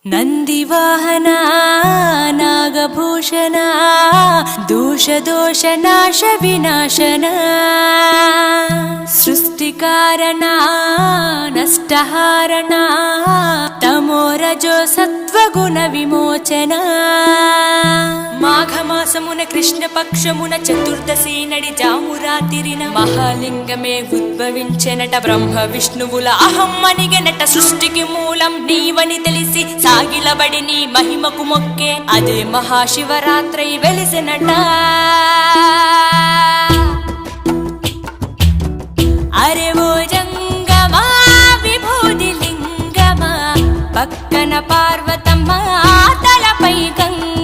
ನಂದಿವಾಹನ ನಾಗಭೂಷಣ ದೋಷ ನಾಶ ವಿನಾಶನ ಸೃಷ್ಟಿಕಾರಣ ನಷ್ಟಹಾರಣ ತಮೋ ರಜೋ ಸತ್ವಗುಣ ವಿಮೋಚನ మాఘమాసమున కృష్ణ పక్షమున చతుర్దశి నడి జామురాతిరిన మహాలింగమే ఉద్భవించెనట బ్రహ్మ విష్ణువుల అహం అనిగెనట సృష్టికి మూలం నీవని తెలిసి సాగిలబడి నీ మహిమకు మొక్కే అదే మహాశివరాత్రి వెలిసినట అరే ఓ జంగమా విభూది లింగమా పక్కన పార్వతమ్మ తలపై గంగ